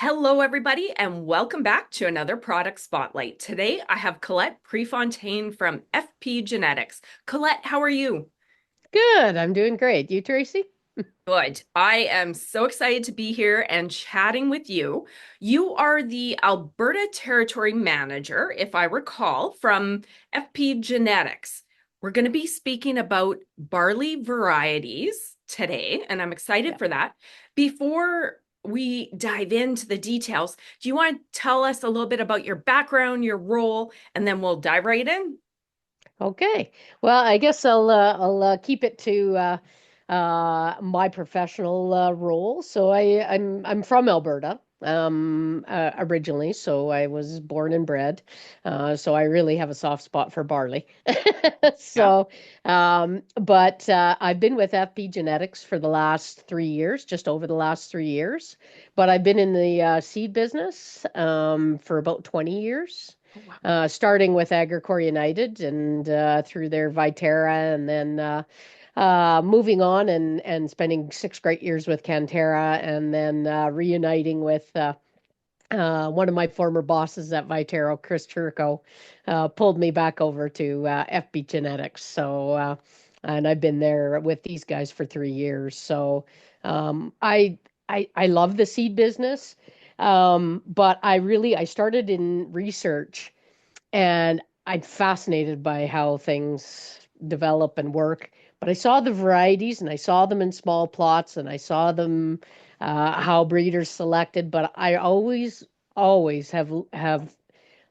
Hello, everybody, and welcome back to another product spotlight. Today, I have Colette Prefontaine from FP Genetics. Colette, how are you? Good. I'm doing great. You, Tracy? Good. I am so excited to be here and chatting with you. You are the Alberta Territory Manager, if I recall, from FP Genetics. We're going to be speaking about barley varieties today, and I'm excited Yeah. for that. Before we dive into the details, do you want to tell us a little bit about your background, your role, and then we'll dive right in? Okay. Well, I guess I'll keep it to my professional role. So I'm from Alberta originally, so I was born and bred. So I really have a soft spot for barley. Yeah. But I've been with FP Genetics for the last 3 years, just over the last 3 years. But I've been in the seed business for about 20 years. Oh, wow. Starting with Agricor United and through their Viterra, and then moving on and spending 6 great years with Cantera, and then reuniting with one of my former bosses at Viterra, Chris Churko, pulled me back over to FB Genetics. And I've been there with these guys for 3 years. So I love the seed business, but I started in research and I'm fascinated by how things develop and work. But I saw the varieties and I saw them in small plots and I saw them how breeders selected. But I always have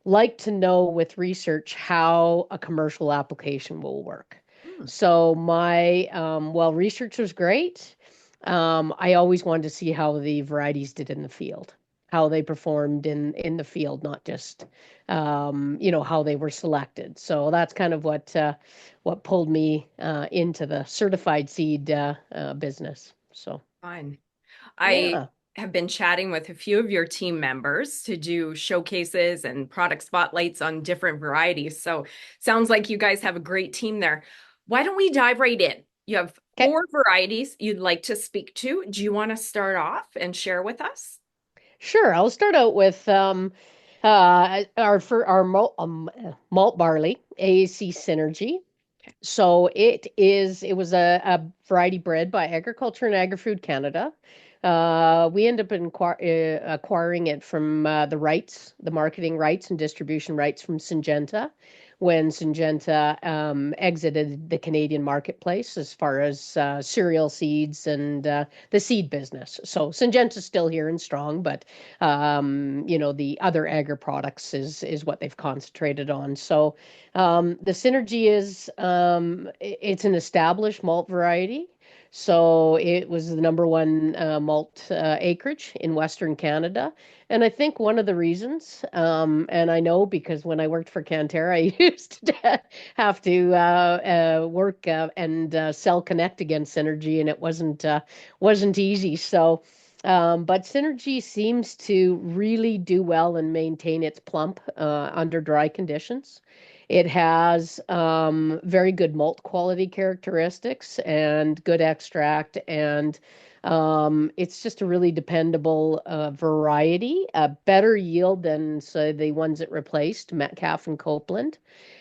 liked to know with research how a commercial application will work. Hmm. So while research was great, I always wanted to see how the varieties did in the field, how they performed in the field, not just how they were selected. So that's kind of what pulled me into the certified seed business. So Fun. I yeah, have been chatting with a few of your team members to do showcases and product spotlights on different varieties. So sounds like you guys have a great team there. Why don't we dive right in? You have okay, four varieties you'd like to speak to. Do you want to start off and share with us? sure. I'll start out with our malt barley, AAC Synergy. Okay. So it was a variety bred by Agriculture and Agri-Food Canada. We end up acquiring it from the marketing rights and distribution rights from Syngenta when Syngenta exited the Canadian marketplace as far as cereal seeds and the seed business. So Syngenta's still here and strong, but the other agri products is what they've concentrated on. So the Synergy it's an established malt variety. So it was the number one malt acreage in Western Canada. And I think one of the reasons, and I know because when I worked for Cantera, I used to have to work and sell Connect against Synergy, and it wasn't easy. But Synergy seems to really do well and maintain its plump under dry conditions. It has very good malt quality characteristics and good extract, and it's just a really dependable variety, a better yield than, say, the ones it replaced, Metcalfe and Copeland.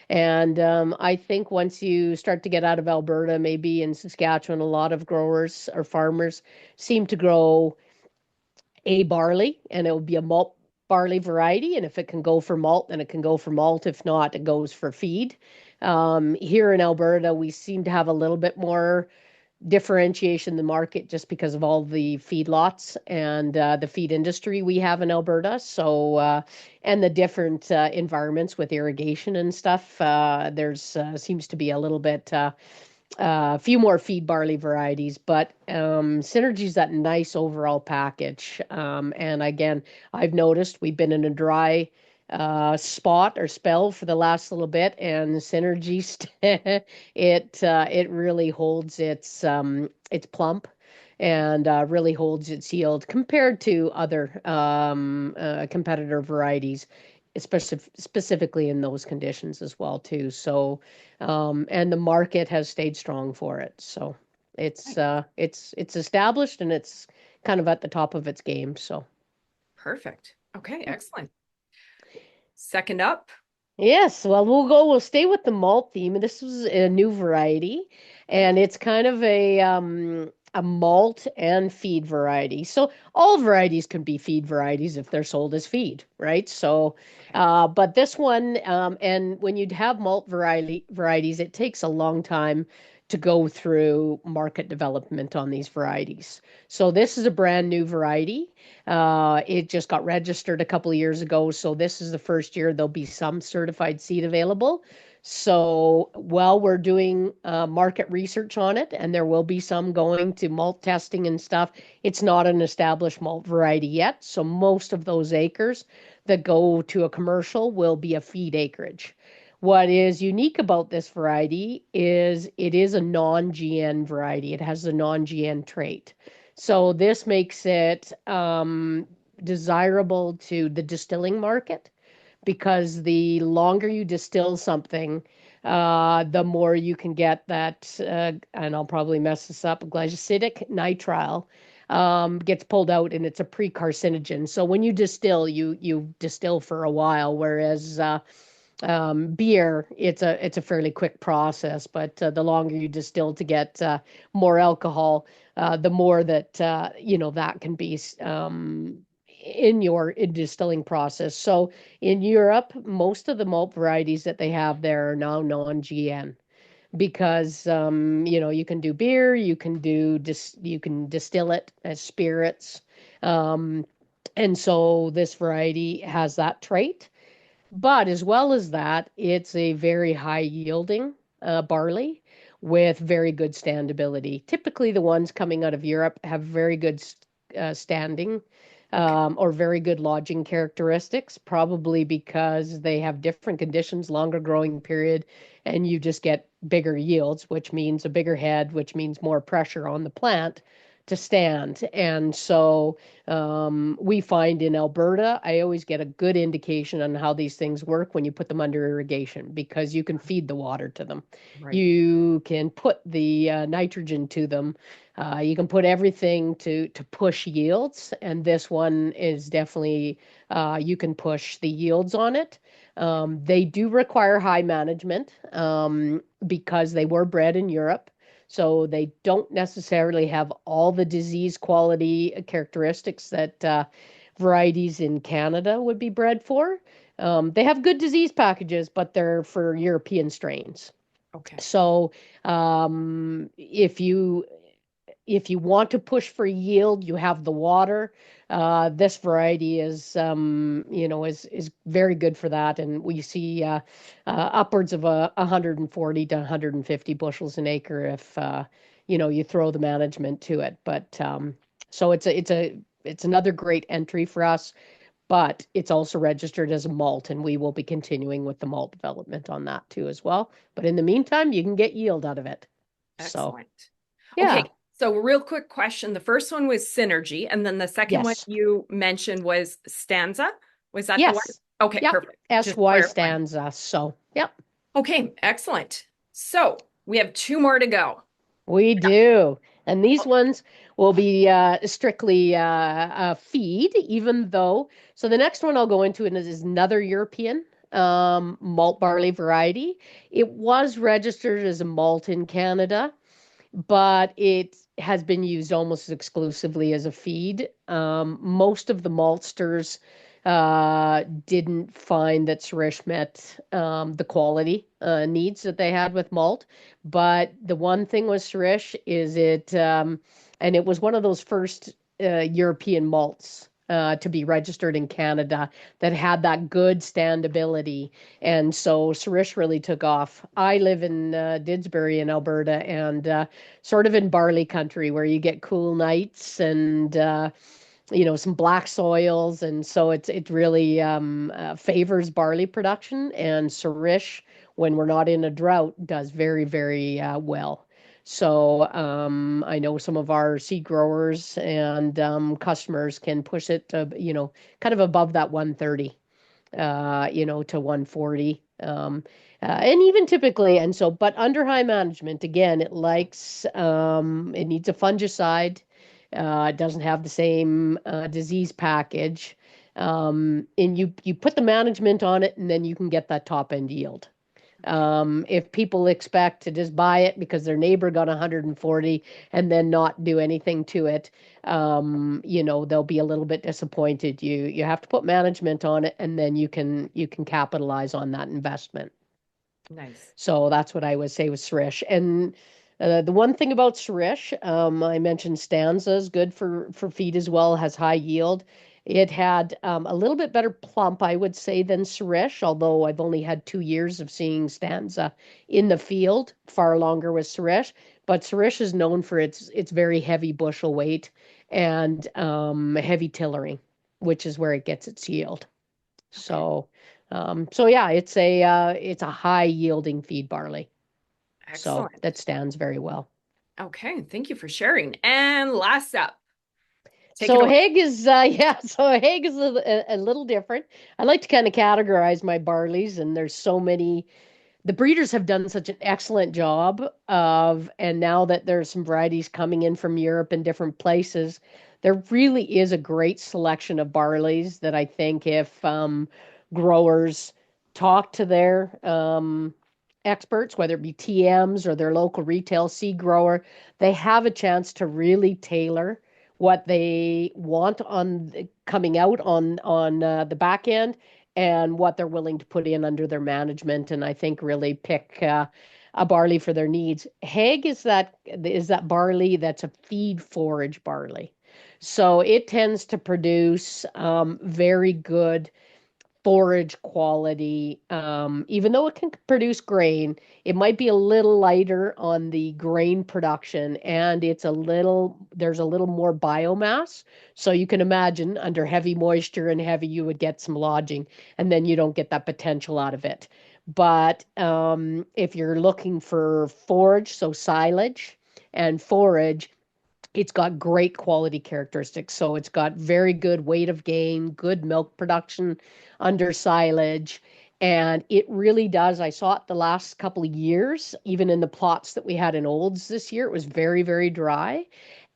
And I think once you start to get out of Alberta, maybe in Saskatchewan, a lot of growers or farmers seem to grow a barley, and it will be a malt barley variety. And if it can go for malt, then it can go for malt. If not, it goes for feed. Here in Alberta, we seem to have a little bit more differentiation in the market just because of all the feedlots and the feed industry we have in Alberta. And the different environments with irrigation and stuff. There's seems to be a little bit a few more feed barley varieties, but Synergy's that nice overall package. And again, I've noticed we've been in a dry spot or spell for the last little bit, and Synergy it really holds its plump and really holds its yield compared to other competitor varieties, especially specifically in those conditions as well too. And the market has stayed strong for it. So it's established and it's kind of at the top of its game. So Perfect. Okay, excellent. Second up. Yes, well, we'll stay with the malt theme. This was a new variety, and it's kind of a malt and feed variety. So all varieties can be feed varieties if they're sold as feed, right? So, Okay. but this one, and when you have malt varieties, it takes a long time to go through market development on these varieties. So this is a brand new variety. It just got registered a couple of years ago, so this is the first year there'll be some certified seed available. So while we're doing market research on it, and there will be some going to malt testing and stuff, it's not an established malt variety yet. So most of those acres that go to a commercial will be a feed acreage. What is unique about this variety is it is a non-GN variety. It has a non-GN trait. So this makes it desirable to the distilling market because the longer you distill something, the more you can get that, and I'll probably mess this up, glycosidic nitrile gets pulled out and it's a pre-carcinogen. So when you distill, you distill for a while, whereas beer, it's a fairly quick process, but the longer you distill to get more alcohol, the more that that can be in your distilling process. So in Europe, most of the malt varieties that they have there are now non-GN because you can do beer, you can distill it as spirits, um, and so this variety has that trait. But as well as that, it's a very high yielding barley with very good standability. Typically, the ones coming out of Europe have very good standing Okay. or very good lodging characteristics, probably because they have different conditions, longer growing period, and you just get bigger yields, which means a bigger head, which means more pressure on the plant to stand. And so we find in Alberta, I always get a good indication on how these things work when you put them under irrigation because you can feed the water to them. Right. You can put the nitrogen to them. You can put everything to push yields, and this one is definitely you can push the yields on it. They do require high management because they were bred in Europe. So they don't necessarily have all the disease quality characteristics that varieties in Canada would be bred for. They have good disease packages, but they're for European strains. Okay. So if you want to push for yield, you have the water. This variety is very good for that, and we see upwards of 140 to 150 bushels an acre if you throw the management to it. But so it's another great entry for us, but it's also registered as a malt, and we will be continuing with the malt development on that too as well. But in the meantime, you can get yield out of it. So Excellent. Okay. yeah. So real quick question. The first one was Synergy, and then the second one Yes. you mentioned was Stanza. Was that the one? Yes. Okay, Yep. perfect. Just SY clarifying. stanza. So, yep, Okay, excellent. So we have two more to go. we do. And these ones will be strictly feed, even though. So the next one I'll go into is another European malt barley variety. It was registered as a malt in Canada, but it has been used almost exclusively as a feed. Most of the maltsters didn't find that Sish met the quality needs that they had with malt. But the one thing with Sish is and it was one of those first European malts to be registered in Canada that had that good standability. And so Sish really took off. I live in Didsbury in Alberta and sort of in barley country where you get cool nights and some black soils, and so it really favors barley production. And Sirish, when we're not in a drought, does very very well. So I know some of our seed growers and customers can push it to kind of above that 130 to 140. And even typically, and so, but under high management, again, it needs a fungicide. It doesn't have the same disease package. And you put the management on it, and then you can get that top end yield. Okay. If people expect to just buy it because their neighbor got 140 and then not do anything to it, they'll be a little bit disappointed. You have to put management on it, and then you can capitalize on that investment. Nice. So that's what I would say with Srish. And the one thing about Srish, I mentioned Stanza is good for feed as well, has high yield. It had a little bit better plump, I would say, than Srish, although I've only had 2 years of seeing Stanza in the field, far longer with Srish. But Srish is known for its very heavy bushel weight and heavy tillering, which is where it gets its yield. Okay. So yeah, it's a high yielding feed barley. So that Excellent. stands very well. Okay. Thank you for sharing. And last up, take it So away. Hague is yeah, so Hague is a little different. I like to kind of categorize my barleys, and there's so many. The breeders have done such an excellent job and now that there's some varieties coming in from Europe and different places, there really is a great selection of barleys that I think if growers talk to their experts, whether it be TMs or their local retail seed grower, they have a chance to really tailor what they want coming out on the back end and what they're willing to put in under their management, and I think really pick a barley for their needs. Hague is that barley that's a feed forage barley, so it tends to produce very good forage quality. Even though it can produce grain, it might be a little lighter on the grain production, and there's a little more biomass. So you can imagine under heavy moisture and heavy, you would get some lodging, and then you don't get that potential out of it. But if you're looking for forage, so silage and forage, it's got great quality characteristics. So it's got very good weight of gain, good milk production under silage. And it really does. I saw it the last couple of years, even in the plots that we had in Olds this year. It was very, very dry.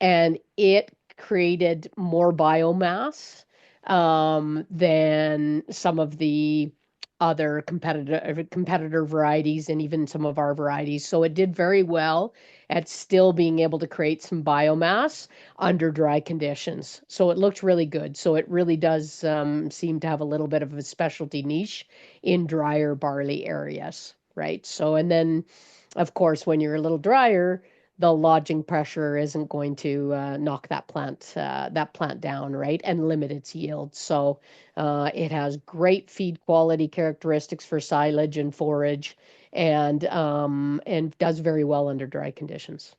And it created more biomass than some of the other competitor varieties and even some of our varieties. So it did very well at still being able to create some biomass under dry conditions. So it looked really good. So it really does seem to have a little bit of a specialty niche in drier barley areas, right? So, and then, of course, when you're a little drier, the lodging pressure isn't going to knock that plant down, right, and limit its yield. So it has great feed quality characteristics for silage and forage, and does very well under dry conditions.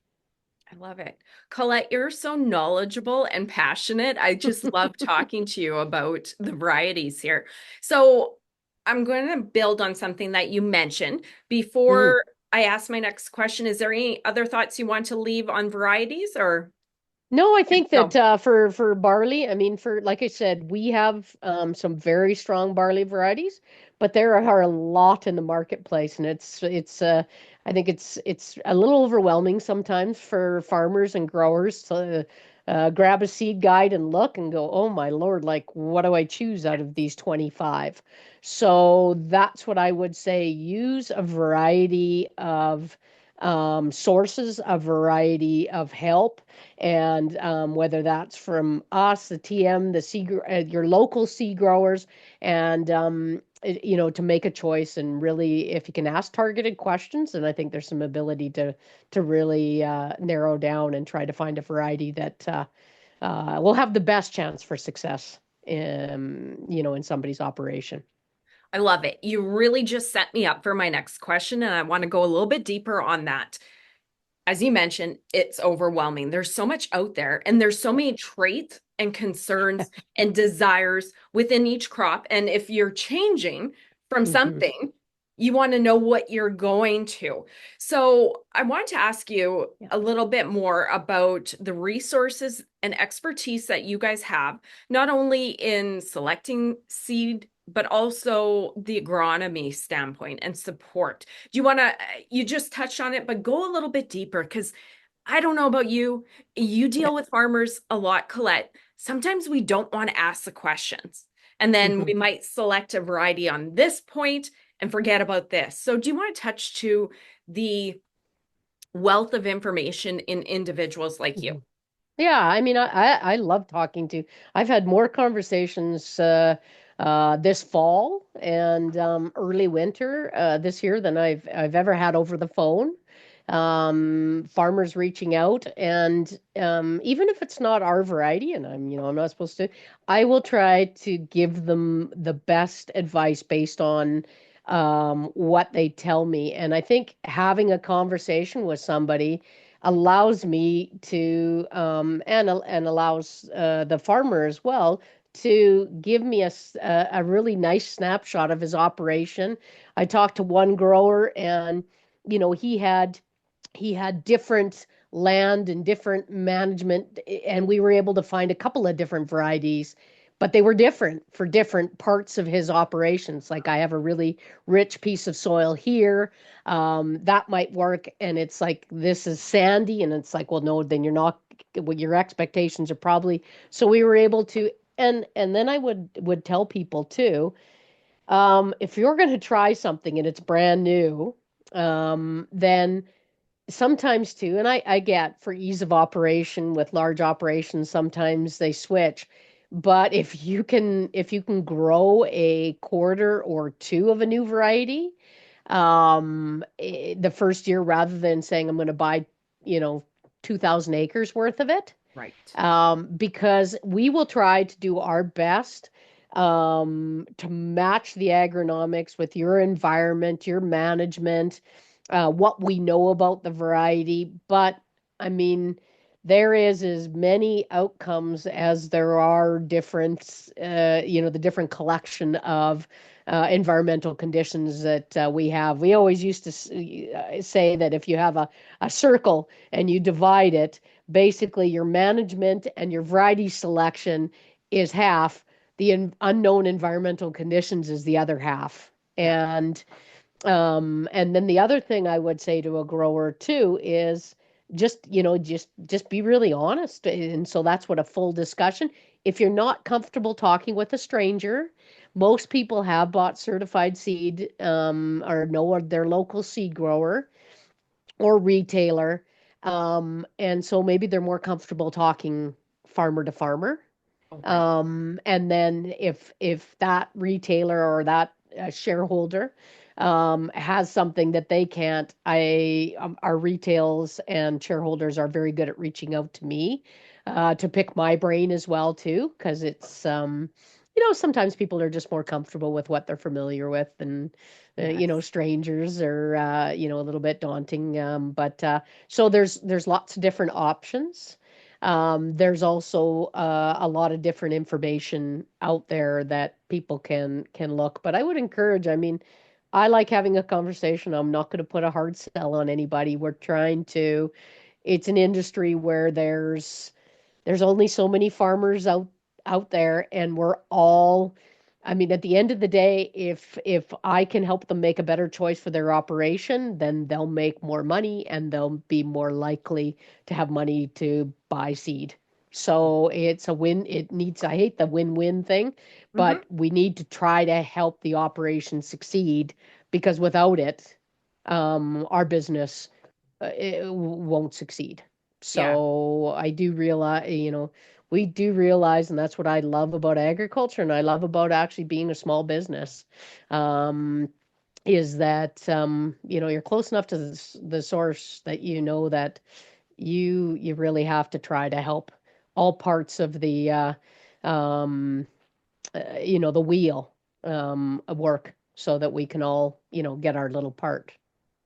I love it. Colette, you're so knowledgeable and passionate. I just love talking to you about the varieties here. So I'm going to build on something that you mentioned Mhm. before I ask my next question. Is there any other thoughts you want to leave on varieties or No, I think that no? for barley, I mean, for like I said, we have some very strong barley varieties, but there are a lot in the marketplace, and I think it's a little overwhelming sometimes for farmers and growers to grab a seed guide and look and go, oh my Lord, like what do I choose out of these 25? So that's what I would say. Use a variety of sources, a variety of help, and whether that's from us, the TM, your local seed growers, and to make a choice. And really, if you can ask targeted questions, then I think there's some ability to really narrow down and try to find a variety that will have the best chance for success in somebody's operation. I love it. You really just set me up for my next question, and I want to go a little bit deeper on that. As you mentioned, it's overwhelming. There's so much out there, and there's so many traits and concerns and desires within each crop. And if you're changing from Hmm. something, you want to know what you're going to. So I want to ask you Yeah. a little bit more about the resources and expertise that you guys have, not only in selecting seed, but also the agronomy standpoint and support. Do you want to, you just touched on it, but go a little bit deeper because I don't know about you. You deal with farmers a lot, Colette. Sometimes we don't want to ask the questions. And then Mhm. we might select a variety on this point and forget about this. So, do you want to touch to the wealth of information in individuals like you? Mhm. Yeah, I mean, I love talking to. I've had more conversations this fall and early winter this year than I've ever had over the phone. Farmers reaching out, and even if it's not our variety, and I'm not supposed to, I will try to give them the best advice based on what they tell me. And I think having a conversation with somebody allows me to and allows the farmer as well to give me a really nice snapshot of his operation. I talked to one grower, and he had different land and different management, and we were able to find a couple of different varieties, but they were different for different parts of his operations. Like, I have a really rich piece of soil here, that might work, and it's like, this is sandy, and it's like, well, no, then you're not, well, your expectations are probably. So we were able to, and then I would tell people too, if you're going to try something and it's brand new, then sometimes too, and I get, for ease of operation with large operations, sometimes they switch. But if you can grow a quarter or two of a new variety, the first year, rather than saying I'm going to buy, you know, 2,000 acres worth of it, Right. because we will try to do our best to match the agronomics with your environment, your management, what we know about the variety. But I mean, there is as many outcomes as there are different, the different collection of environmental conditions that we have. We always used to say that if you have a circle and you divide it, basically your management and your variety selection is half, the unknown environmental conditions is the other half. Yeah. And then the other thing I would say to a grower too is just be really honest. And so that's what a full discussion. If you're not comfortable talking with a stranger, most people have bought certified seed, or know their local seed grower or retailer. And so maybe they're more comfortable talking farmer to farmer. Oh, right. And then if that retailer or that shareholder has something that they can't, our retails and shareholders are very good at reaching out to me to pick my brain as well too, because it's sometimes people are just more comfortable with what they're familiar with, and Yes. strangers are a little bit daunting. But so there's lots of different options. There's also a lot of different information out there that people can look. But I would encourage, I mean, I like having a conversation. I'm not going to put a hard sell on anybody. We're trying to, it's an industry where there's only so many farmers out there, and we're all, I mean, at the end of the day, if I can help them make a better choice for their operation, then they'll make more money and they'll be more likely to have money to buy seed. So it's a win. It needs, I hate the win-win thing, Hmm. but we need to try to help the operation succeed, because without it, our business it won't succeed. Yeah. So I do realize, we do realize, and that's what I love about agriculture, and I love about actually being a small business, um, is that you're close enough to the source that that you really have to try to help all parts of the um, the wheel work, so that we can all get our little part,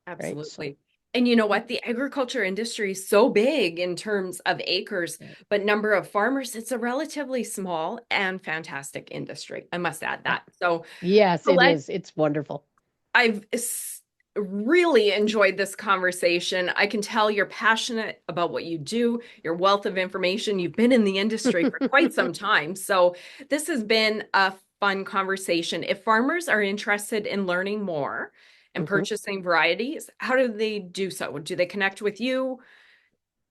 right? So. Absolutely. And you know what? The agriculture industry is so big in terms of acres, but number of farmers, it's a relatively small and fantastic industry. I must add Uh, that. So, Yes, it Colette, is. It's wonderful. really enjoyed this conversation. I can tell you're passionate about what you do, your wealth of information. You've been in the industry for quite some time. So, this has been a fun conversation. If farmers are interested in learning more and Mhm. purchasing varieties, how do they do so? Do they connect with you?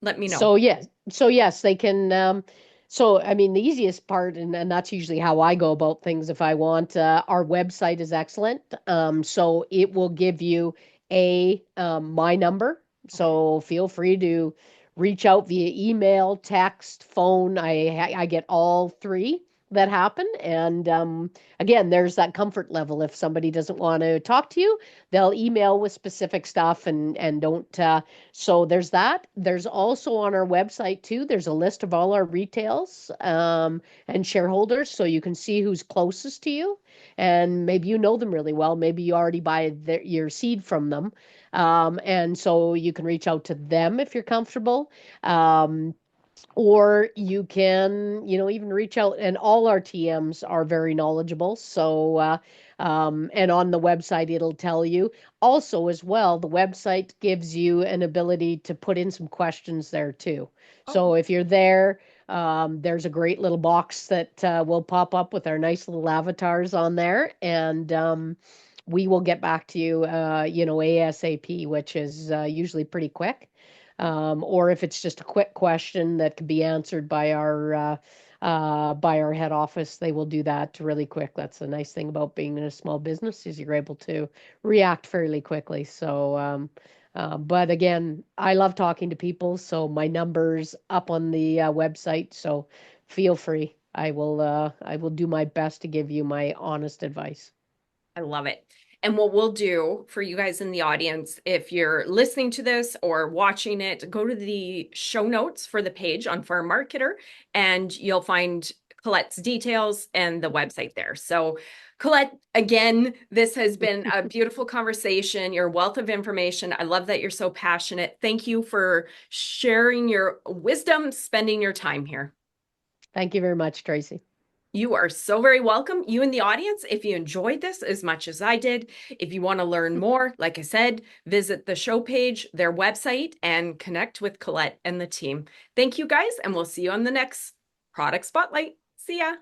Let me know. So yes, they can. So I mean, the easiest part, and that's usually how I go about things. If I want, our website is excellent. So it will give you a my number. Okay. So feel free to reach out via email, text, phone. I get all three that happen, and again, there's that comfort level. If somebody doesn't want to talk to you, they'll email with specific stuff, and don't. So there's that. There's also on our website too, there's a list of all our retails and shareholders, so you can see who's closest to you. And maybe you know them really well. Maybe you already buy your seed from them. And so you can reach out to them if you're comfortable. Um, or you can, even reach out, and all our TMs are very knowledgeable. So, and on the website, it'll tell you. Also, as well, the website gives you an ability to put in some questions there too. Oh, So if you're there, there's a great little box that will pop up with our nice little avatars on there, and we will get back to you, ASAP, which is usually pretty quick. Or if it's just a quick question that can be answered by our head office, they will do that really quick. That's the nice thing about being in a small business, is you're able to react fairly quickly. So, but again, I love talking to people, so my number's up on the website. So feel free. I will do my best to give you my honest advice. I love it. And what we'll do for you guys in the audience, if you're listening to this or watching it, go to the show notes for the page on Farm Marketer, and you'll find Colette's details and the website there. So, Colette, again, this has been a beautiful conversation, your wealth of information. I love that you're so passionate. Thank you for sharing your wisdom, spending your time here. Thank you very much, Tracy. You are so very welcome. You in the audience, if you enjoyed this as much as I did, if you want to learn more, like I said, visit the show page, their website, and connect with Colette and the team. Thank you guys, and we'll see you on the next Product Spotlight. See ya.